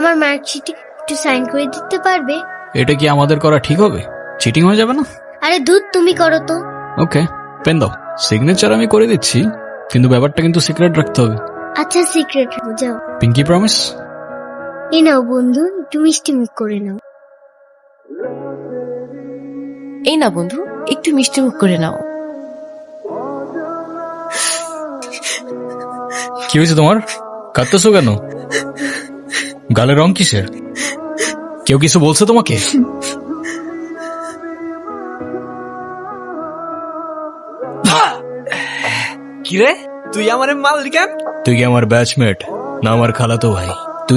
আমার মার্কশিটে একটু সাইন করে দিতে পারবে? এটা কি আমাদের করা ঠিক হবে? চিটিং হয়ে যাবে না? আরে ধুর, তুমি করো তো। ওকে, পেন দাও। সিগনেচার আমি করে দিচ্ছি, কিন্তু ব্যাপারটা কিন্তু সিক্রেট রাখতে হবে। আচ্ছা, সিক্রেট যাও। Pinky promise? এই নাও বন্ধু, একটু মিষ্টি মুখ করে নাও। এই না বন্ধু, একটু মিষ্টি মুখ করে নাও। কি হয়েছে তোমার? কাঁদতেছো কেন? গালের রং কিসের? কেউ কিছু বলছে তোমাকে? কিরে, তুই আমার মাল কেন? তুই কি আমার ব্যাচমেট না আমার খালাতো ভাই?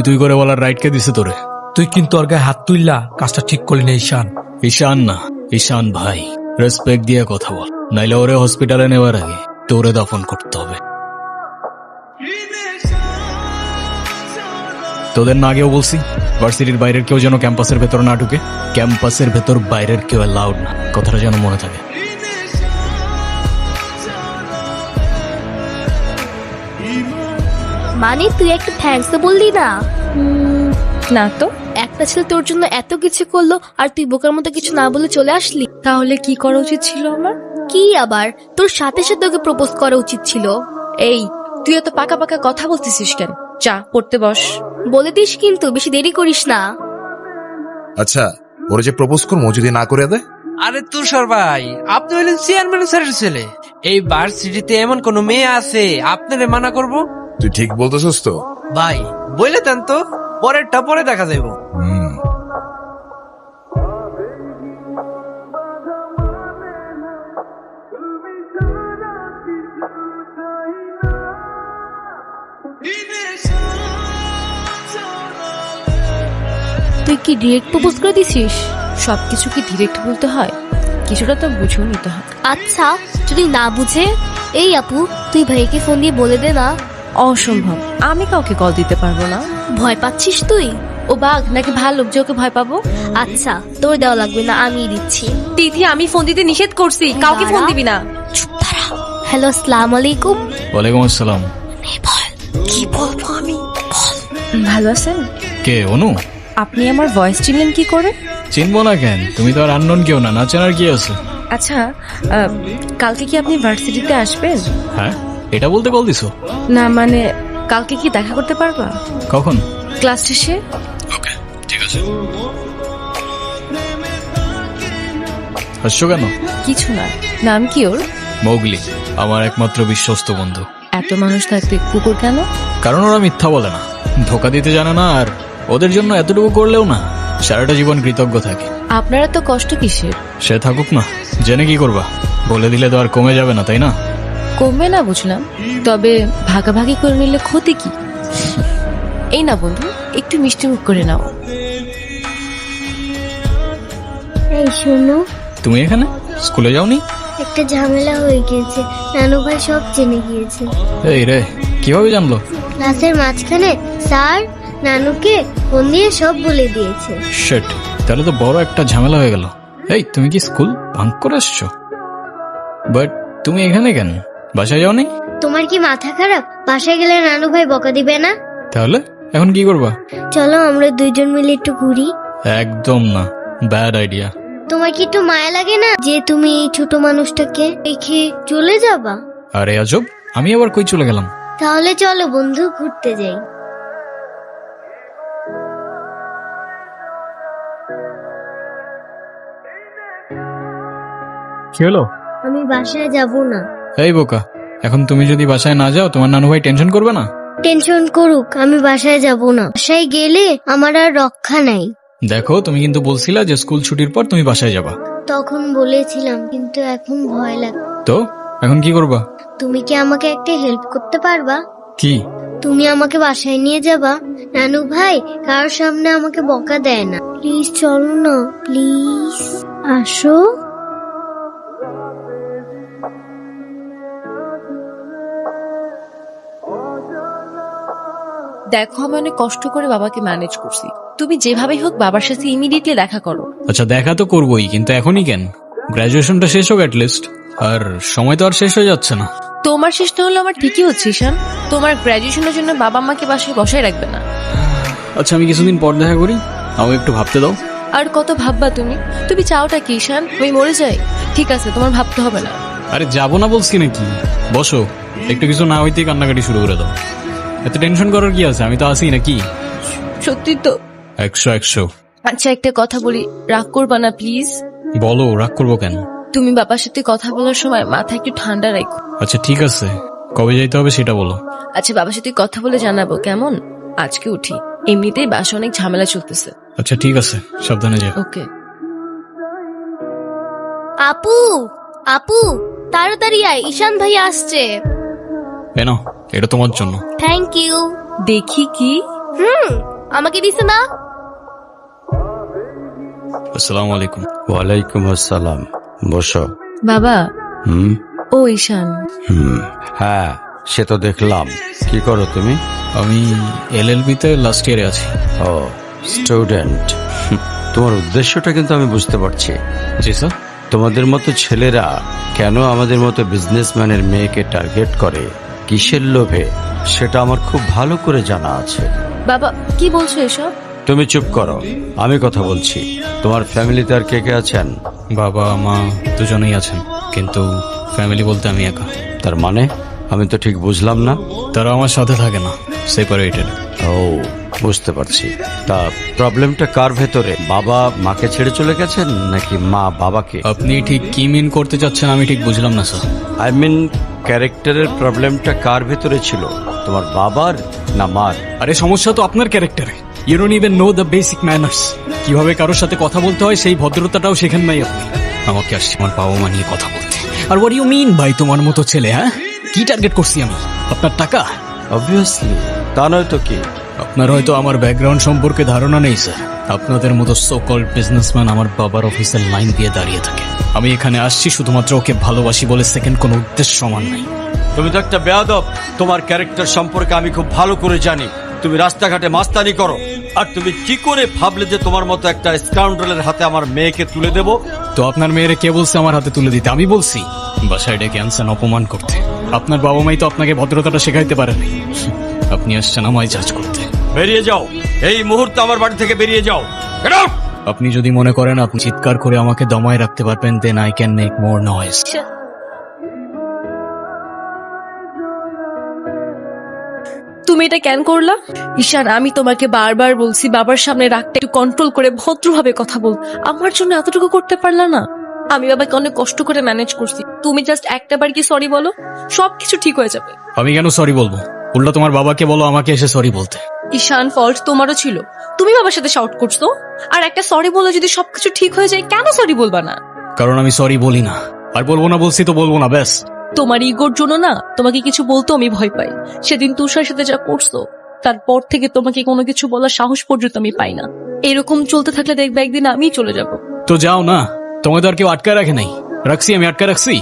তুই বলার রাইট কে দিছে তোরে? তুই কিন্তু ওর গায়ে হাত তুললা, কাজটা ঠিক করলি না ঈশান। ঈশান না, ঈশান ভাই। রেসপেক্ট দিয়ে কথা বল, নাইলে ওরে হসপিটালে নেওয়ার আগে তোরে দাফন করতে হবে। তোদের না আগেও বলছি, ভার্সিটির বাইরের কেউ যেন ক্যাম্পাসের ভেতর না ঢুকে। ক্যাম্পাসের ভেতর বাইরের কেউ অ্যালাউড না, কথাটা যেন মনে থাকে। মানে তুই একটা থ্যাঙ্কস তো বললি না? না তো। একটা ছেলে তোর জন্য এত কিছু করলো আর তুই বোকার মতো কিছু না বলে চলে আসলি। তাহলে কি করা উচিত ছিল আমার? কি আবার, তোর সাথে সাথে ওকে প্রপোজ করা উচিত ছিল। এই, তুই এত পাকা পাকা কথা বলতেছিস কেন? চা পড়তে বস। বলে দিস কিন্তু, বেশি দেরি করিস না। আচ্ছা, ওরা যে প্রপোজ করবো যদি না করে দেয়? আরে তুষার ভাই, আপনি হলেন চেয়ারম্যান স্যারের ছেলে। এই ভার্সিটিতে এমন কোন মেয়ে আছে আপনারে মানা করব? তুই ঠিক বলতেছস তো? ভাই বলে দেন তো, পরেরটা পরে দেখা যাইব। তুই কি ডিরেক্ট প্রপোজ করে দিছিস? সবকিছু কি ডিরেক্ট বলতে হয়? কিছুটা তো বুঝেও নিতে হয়। আচ্ছা, যদি না বুঝে? এই আপু, তুই ভাইকে ফোন দিয়ে বলে দে না। অসম্ভব, আমি কাউকে কল দিতে পারবো না। ভয় পাচ্ছিস তুই? ও বাঘ নাকি ভাল্লুক যে ওকে ভয় পাবো? আচ্ছা, তোর দেওয়া লাগবে না, আমিই দিচ্ছি। তিথি, আমি ফোন দিতে নিষেধ করছি, কাউকে ফোন দিবি না। চুপ দাঁড়া। হ্যালো, আসসালামু আলাইকুম। ওয়ালাইকুম আসসালাম। কি বলবো আমি? ভালো আছেন? কে অনু? আপনি আমার ভয়েস চিনলেন কি করে? চিনবো না কেন? তুমি তো আর আননোন কেউ না, না চেনার কি আছে? আচ্ছা, কালকে কি আপনি ভার্সিটিতে আসবেন? হ্যাঁ, এটা বলতে কল দিছো? না মানে, কালকে কি দেখা করতে পারবা? কখন? ক্লাস শেষে। ওকে, ঠিক আছে। হাসছো কেন? কিছু না। নাম কি ওর? মোগলি, আমার একমাত্র বিশ্বস্ত বন্ধু। এত মানুষ থাকতে কুকুর কেন? কারণ ওরা মিথ্যা বলে না, ধোকা দিতে জানে না, আর ওদের জন্য এতটুকু করলেও না সারাটা জীবন কৃতজ্ঞ থাকে। আপনারা তো কষ্ট কিসের? সে থাকুক না, জেনে কি করবা? বলে দিলে তো আর কমে যাবে না, তাই না? কমবে না বুঝলাম, তবে ভাগাভাগি করে নিলে ক্ষতি কি? এই না বন্ধু, একটু মিষ্টি মুখ করে নাও। এই শোনো, তুমি এখানে স্কুলে যাওনি? একটা ঝামেলা হয়ে গিয়েছে, নানু ভাই সব জেনে গিয়েছে। এই রে, কিভাবে জানলো? ক্লাসের মাঝখানে স্যার নানুকে ফোন দিয়ে সব বলে দিয়েছে। শিট, তাহলে তো বড় একটা ঝামেলা হয়ে গেল। এই, তুমি কি স্কুল ভাঙ করে আসছো? বাট তুমি এখানে কেন? বাসায় যাওনি? তোমার কি মাথা খারাপ? বাসায় গেলে নানু ভাই বকা দিবে না? তাহলে এখন কি করবা? চলো আমরা দুইজন মিলে একটু ঘুরি। একদম না, ব্যাড আইডিয়া। তোমার কি একটু মায়া লাগে না যে তুমি এই ছোট মানুষটাকে রেখে চলে যাবা? আরে আজব, আমি আবার কই চলে গেলাম? তাহলে চলো বন্ধু, ঘুরতে যাই। কি হলো? আমি বাসায় যাব না। এই বোকা, এখন তুমি যদি বাসায় না যাও তোমার নানু ভাই টেনশন করবে না? টেনশন করুক, আমি বাসায় যাব না। বাসায় গেলে আমার আর রক্ষা নাই। দেখো, তুমি কিন্তু বলছিলা যে স্কুল ছুটির পর তুমি বাসায় যাবা। তখন বলেছিলাম, কিন্তু এখন ভয় লাগে। তো এখন কি করবা? তুমি কি আমাকে একটা হেল্প করতে পারবা? কি? তুমি আমাকে বাসায় নিয়ে যাবা? নানু ভাই কারোর সামনে আমাকে বকা দেয় না। প্লিজ চলো না, প্লিজ আসো। দেখো, আমি অনেক কষ্ট করে বাবাকে ম্যানেজ করছি। তুমি যেভাবেই হোক বাবার সাথে ইমিডিয়েটলি দেখা করো। আচ্ছা, দেখা তো করবোই, কিন্তু এখনই কেন? গ্রাজুয়েশনটা শেষ হোক অ্যাটলিস্ট। আর সময় তো আর শেষ হয়ে যাচ্ছে না। তোমার শেষ না হলে আমার ঠিকই হচ্ছে ঈশান। তোমার গ্র্যাজুয়েশনের জন্য বাবা মাকে বাসায় বসায় রাখবে না। আচ্ছা আমি কিছুদিন পর দেখা করি, আমাকে একটু ভাবতে দাও। আর কত ভাববা তুমি? তুমি চাওটা কি ঈশান? আমি মরে যাই? ঠিক আছে, তোমার ভাবতে হবে না। আরে যাবো না বলছি নাকি, বসো। একটু কিছু না হইতেই কান্নাকাটি শুরু করে দাও। এত টেনশন করার কি আছে, আমি তো আছি নাকি। সত্যি তো? 100। আচ্ছা একটা কথা বলি, রাগ করবা না প্লিজ? বলো, রাগ করবো কেন? তুমি বাবার সাথে কথা বলার সময় মাথা একটু ঠান্ডা রাখো। আচ্ছা ঠিক আছে, কবে যাইতে হবে সেটা বলো। আচ্ছা বাবার সাথে কথা বলে জানাবো, কেমন? আজকে উঠি, এমনিতেই বাসা অনেক ঝামেলা চলতেছে। আচ্ছা ঠিক আছে, সাবধানে যাও। ওকে। আপু আপু তাড়াতাড়ি আয়, ঈশান ভাই আসছে। এ নাও, এটা তোমার জন্য। Thank you. দেখি কি? আমাকে দিছে না? আসসালামু আলাইকুম। ওয়ালাইকুম আসসালাম, বসো। বাবা। হুম ও ঈশান। হ্যাঁ, সে তো দেখলাম। কি করো তুমি? আমি এলএলবি তে লাস্ট ইয়ারে আছি। ও, স্টুডেন্ট। তোমার উদ্দেশ্যটা কিন্তু আমি বুঝতে পারছি। জি স্যার। তোমাদের মতো ছেলেরা কেন আমাদের মতো বিজনেসম্যানের মেয়েকে টার্গেট করে, কিসের লোভে, সেটা আমার খুব ভালো করে জানা আছে। বাবা কি বলছো এসব? তুমি চুপ করো, আমি কথা বলছি। তোমার ফ্যামিলিতে আর কে কে আছেন? বাবা মা দুজনেই আছেন, কিন্তু ফ্যামিলি বলতে আমি একা। তার মানে আমি তো ঠিক বুঝলাম না। তারা আমার সাথে থাকে না, সেপারেটেড। ও, বুঝতে পারছি। তা প্রবলেমটা কার ভেতরে? বাবা মাকে ছেড়ে চলে গেছেন নাকি মা বাবাকে? আপনি ঠিক কি মিন করতে চাচ্ছেন আমি ঠিক বুঝলাম না স্যার। আই মিন ক্যারেক্টারের প্রবলেমটা কার ভেতরে ছিল, তোমার বাবার না মার? আরে সমস্যা তো আপনার ক্যারেক্টারে। You don't even know the basic manners. কিভাবে কারোর সাথে কথা বলতে হয় সেই ভদ্রতাটাও শেখেন নাই আপনি। আমাকে আসছে আমার বাবা মা নিয়ে কথা বলতে। আর হোয়াট ইউ মিন ভাই তোমার মতো ছেলে? হ্যাঁ, কি টার্গেট করছি আমি? আপনার টাকা? অবভিয়াসলি, তা নয় তো কি। আপনার হয়তো আমার ব্যাকগ্রাউন্ড সম্পর্কে ধারণা নেই স্যার। আপনাদের মতো সো কল্ড বিজনেসম্যান আমার বাবার অফিসের লাইন দিয়ে দাঁড়িয়ে থাকে। আমি এখানে আসছি শুধুমাত্র ওকে ভালোবাসি বলে, সেকেন্ড কোনো উদ্দেশ্য সমান নাই। তুমি তো একটা বেয়াদব। তোমার ক্যারেক্টার সম্পর্কে আমি খুব ভালো করে জানি। তুমি রাস্তাঘাটে মাস্তানি করো, আর তুমি কি করে ভাবলে যে তোমার মতো একটা স্কাউন্ডারের হাতে আমার মেয়েকে তুলে দেব? তো আপনার মেয়েরে কে বলছে আমার হাতে তুলে দিতে? আমি বলছি। বাসায় ডেকে আনছেন অপমান করতে। আপনার বাবা মাই তো আপনাকে ভদ্রতাটা শেখাইতে পারেনি। আপনি আসছেন আমায় জাজ করতে। বেরিয়ে যাও, এই মুহূর্তে আমার বাড়ি থেকে বেরিয়ে যাও। Get out! আপনি যদি মনে করেন আপনি চিৎকার করে আমাকে দমায় রাখতে পারবেন, then I can make more noise. তুমি এটা কেন করলা? ঈশান, আমি তোমাকে বারবার বলছি বাবার সামনে রাগটা একটু কন্ট্রোল করে ভদ্রভাবে কথা বল। আমার জন্য এতটুকু করতে পারলা না? আমি বাবাকে অনেক কষ্ট করে ম্যানেজ করছি। তুমি জাস্ট একটা বার কি সরি বলো, সবকিছু ঠিক হয়ে যাবে। আমি কেন সরি বলবো? উল্টা তোমার বাবাকে বলো আমাকে এসে সরি বলতে। ঈশান, ফল্ট তোমারও ছিল। তুমি বাবার সাথে শাউট করছো, আর একটা সরি বলে যদি সবকিছু ঠিক হয়ে যায়, কেন সরি বলবা না? কারণ আমি সরি বলি না, আর বলবো না বলছি তো বলবো না, ব্যাস। তোমার ইগোর জন্য না তোমাকে কিছু বলতেও আমি ভয় পাই। সেদিন তুষার সাথে যা করছো, তারপর থেকে তোমাকে কোনো কিছু বলার সাহস পর্যন্ত আমি পাই না। এরকম চলতে থাকলে দেখবে একদিন আমিই চলে যাব। তো যাও না, তোমায় তো আর কেউ আটকে রাখে নাই। রাখছি, আমি আটকে রাখছি?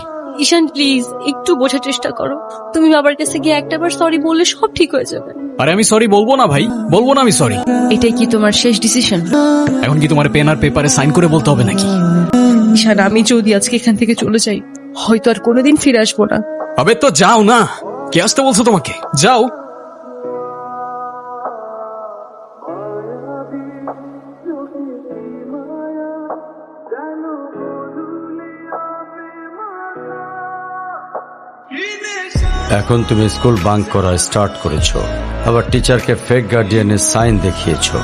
ঈশান প্লিজ একটু বোঝার চেষ্টা করো। তুমি বাবার কাছে গিয়ে একটাবার সরি বললে সব ঠিক হয়ে যাবে। আরে আমি সরি বলবো না ভাই, বলবো না আমি সরি। এটাই কি তোমার শেষ ডিসিশন? এখন কি তোমার পেন আর পেপারে সাইন করে বলতে হবে নাকি? ঈশান, আমি যদি আজকে এখান থেকে চলে যাই, হয়তো আর কোনোদিন ফিরে আসবো না। আবে তো যাও না, কে আসতে বলছো তোমাকে? যাও। এখন তুমি স্কুল বাঙ্ক করা স্টার্ট করেছো, আবার টিচারকে ফেক গার্ডিয়ানের সাইন দেখিয়েছো।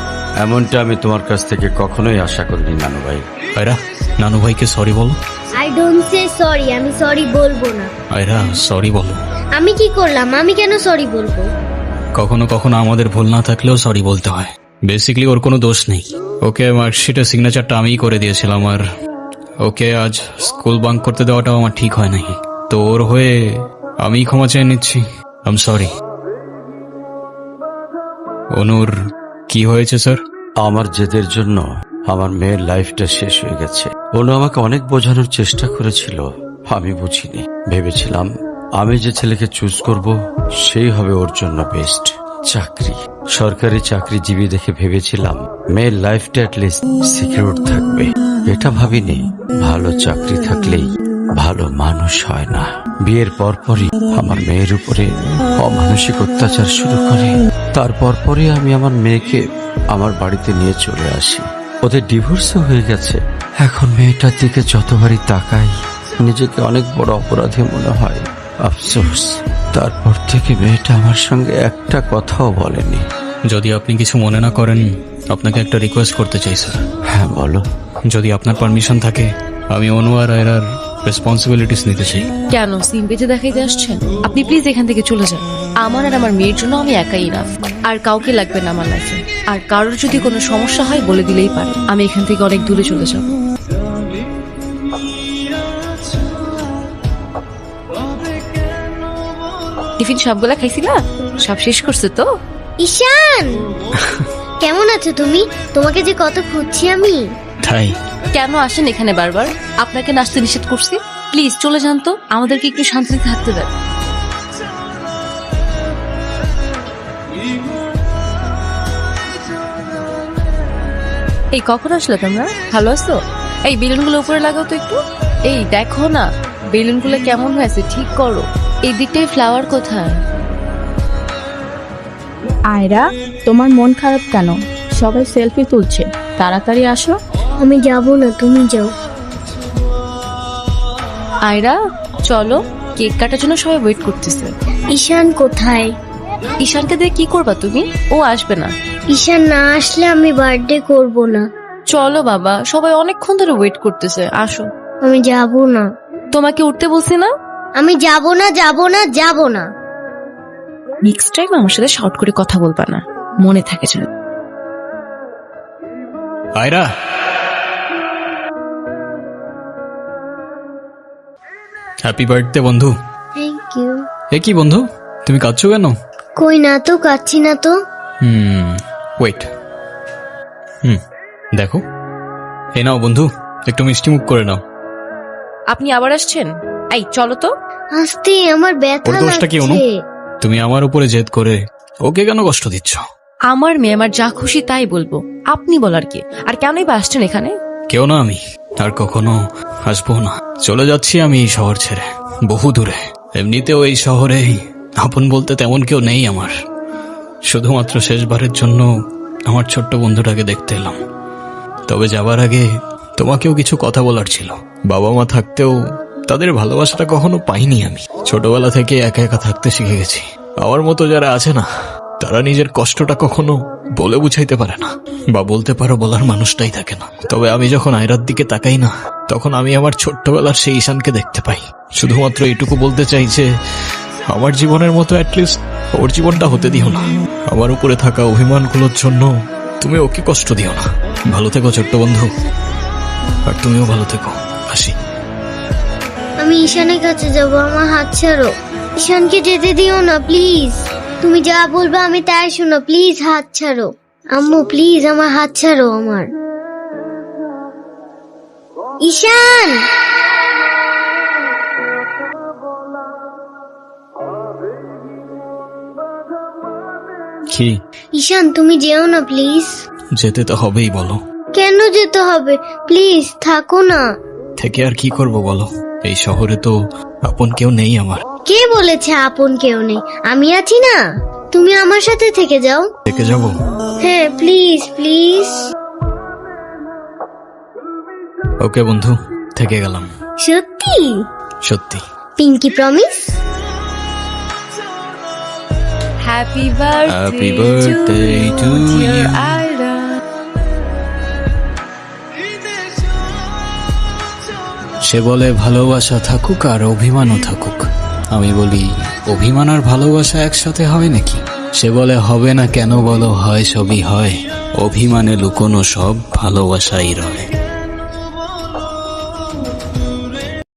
এমনটা আমি তোমার কাছ থেকে কখনোই আশা করিনি নানু ভাই। আয়রা, নানু ভাইকে সরি বলো। আই ডোন্ট সে সরি, আমি সরি বলবো না। আয়রা সরি বলো। আমি কি করলাম? আমি কেন সরি বলবো? কখনো কখনো আমাদের ভুল না থাকলেও সরি বলতে হয়। বেসিক্যালি ওর কোনো দোষ নেই। ওকে মার্কশিটের সিগনেচারটা আমিই করে দিয়েছিলাম, আর ওকে আজ স্কুল বাঙ্ক করতে দেওয়াটাও আমার ঠিক হয় নাই। তো ওর হয়ে আমি ক্ষমা চেয়ে নিচ্ছি। I am sorry. অনুর কি হয়েছে স্যার? আমার জেদের জন্য আমার মেয়ের লাইফটা শেষ হয়ে গেছে। অনু আমাকে অনেক বোঝানোর চেষ্টা করেছিল, আমি বুঝিনি। ভেবেছিলাম আমি যে ছেলেকে চুজ করব সেই হবে ওর জন্য বেস্ট। চাকরি, সরকারি চাকরিজীবী দেখে ভেবেছিলাম মেয়ের লাইফটা অ্যাটলিস্ট সিকিউর থাকবে। এটা ভাবিনি ভালো চাকরি থাকলেই ভালো মানুষ হয় না। বিয়ের পরপরই আমার মেয়ের উপরে অমানসিক অত্যাচার শুরু করে। তারপর পরে আমি আমার মেয়েকে আমার বাড়িতে নিয়ে চলে আসি। ওদের ডিভোর্সও হয়ে গেছে। এখন মেয়েটার দিকে যতবারই তাকাই নিজেকে অনেক বড় অপরাধী মনে হয়। আফসোস, তারপর থেকে মেয়েটা আমার সঙ্গে একটা কথাও বলেনি। যদি আপনি কিছু মনে না করেন, আপনাকে একটা রিকোয়েস্ট করতে চাই স্যার। হ্যাঁ বলো। যদি আপনার পারমিশন থাকে, আমি অনু আর আয়রার রেসপন্সিবিলিটিস নিতে চাই। কেন সিম পেতে দেখাইতে আসছেন? আপনি প্লিজ এখান থেকে চলে যান। আমার আর আমার মেয়ের জন্য আমি একাই ইনাফ, আর কাউকে লাগবে না আমার লাইফে। আর কারোর যদি কোনো সমস্যা হয় বলে দিলেই পারে। আমি এখান থেকে অনেক দূরে চলে যাব। টিফিন সবগুলা খাইছিলা? সব শেষ করছে তো? ঈশান, কেমন আছো তুমি? তোমাকে যে কত খুঁজছি আমি। তাই কেন আসেন এখানে বারবার? আপনাকে নাচতে নিষেধ করছি? প্লিজ চলে যান তো, আমাদেরকে একটু শান্তিতে থাকতে দেন। এই কখন আসলে তোমরা? ভালো আছো? এই বেলুনগুলো উপরে লাগাও তো একটু। এই দেখো না বেলুনগুলো কেমন হয়েছে, ঠিক করো। এই দিকটায় ফ্লাওয়ার কোথায়? আয়রা, তোমার মন খারাপ কেন? সবাই সেলফি তুলছে, তাড়াতাড়ি আসো। আমি যাব না, তুমি যাও। আয়রা চলো, কেক কাটার জন্য সবাই ওয়েট করতেছে। ঈশান কোথায়? ঈশানকে দিয়ে কি করবা তুমি? ও আসবে না। ঈশান না আসলে আমি বার্থডে করব না। চলো বাবা, সবাই অনেকক্ষণ ধরে ওয়েট করতেছে, আসো। আমি যাব না। তোমাকে উঠতে বলছি না? আমি যাব না, যাব না, যাব না। নেক্সট টাইম আমার সাথে শর্ট করে কথা বলবা না, মনে থাকে যেন। আয়রা, হ্যাপি বার্থডে বন্ধু। Thank you. এ কি বন্ধু, তুমি কাঁদছো কেন? কই না তো, কাচ্ছি না তো। ওয়েট। দেখো, এ নাও বন্ধু, একটু মিষ্টি মুখ করে নাও। আপনি আবার আসছেন? এই চলো তো। আস্তে, আমার ব্যথা ওর দোষটা কি অনু? লাগছে। তুমি আমার উপরে জেদ করে ওকে কেন কষ্ট দিচ্ছ? আমার মেয়ে আমার যা খুশি তাই বলবো, আপনি বলার কি? আর কেনই বা আসছেন এখানে? কেউ না, আমি আর কখনো আসবো না। চলে যাচ্ছি আমি এই শহর ছেড়ে, বহু দূরে। এমনিতেও এই শহরে আপন বলতে তেমন কেউ নেই আমার। শুধুমাত্র শেষবারের জন্য আমার ছোট্ট বন্ধুটাকে দেখতে এলাম। তবে যাবার আগে তোমাকেও কিছু কথা বলার ছিল। বাবা মা থাকতেও তাদের ভালোবাসাটা কখনো পাইনি আমি। ছোটবেলা থেকে একা একা থাকতে শিখে গেছি। আমার মতো যারা আছে না, তারা নিজের কষ্টটা কখনো বলে বুঝাইতে পারে না, বা বলতে পারো বলার মানুষটাই থাকে না। তবে আমি যখন আয়রার দিকে তাকাই না, তখন আমি আমার ছোট্টবেলার সেই ঈশানকে দেখতে পাই। শুধুমাত্র এইটুকু বলতে চাই যে আমার জীবনের মতো অ্যাটলিস্ট ওর জীবনটা হতে দিও না। আমার উপরে থাকা অভিমানগুলোর জন্য তুমি ওকে কষ্ট দিও না। ভালো থেকো ছোট্ট বন্ধু, আর তুমিও ভালো থেকো। আসি। আমি ঈশানের কাছে যাব, আমার হাত ছাড়ো। ঈশানকে যেতে দিও না প্লিজ। তুমি যা বলবে আমি তাই শোনো, প্লিজ হাত ছাড়ো। আম্মু প্লিজ আমার হাত ছাড়ো। আমার ঈশান, কি? ঈশান তুমি যেও না প্লিজ। যেতে তো হবেই, বলো। কেন যেতে হবে? প্লিজ থাকো না। থেকে আর কি করব বলো? এই শহরে তো আপন কেউ নেই আমার। কে বলেছে আপন কেউ নেই? আমি আছি না, তুমি আমার সাথে থেকে যাও। থেকে যাব? হ্যাঁ প্লিজ প্লিজ। ওকে বন্ধু, থেকে গেলাম। সত্যি? সত্যি। Pinky promise. Happy Happy birthday to you. Ayra. সে বলে ভালোবাসা থাকুক আর অভিমানও থাকুক। আমি বলি অভিমান আর ভালোবাসা একসাথে হয় নাকি? সে বলে হবে না কেন বলো, হয় সবই হয়। অভিমানে লুকোনো সব ভালোবাসাই রয়।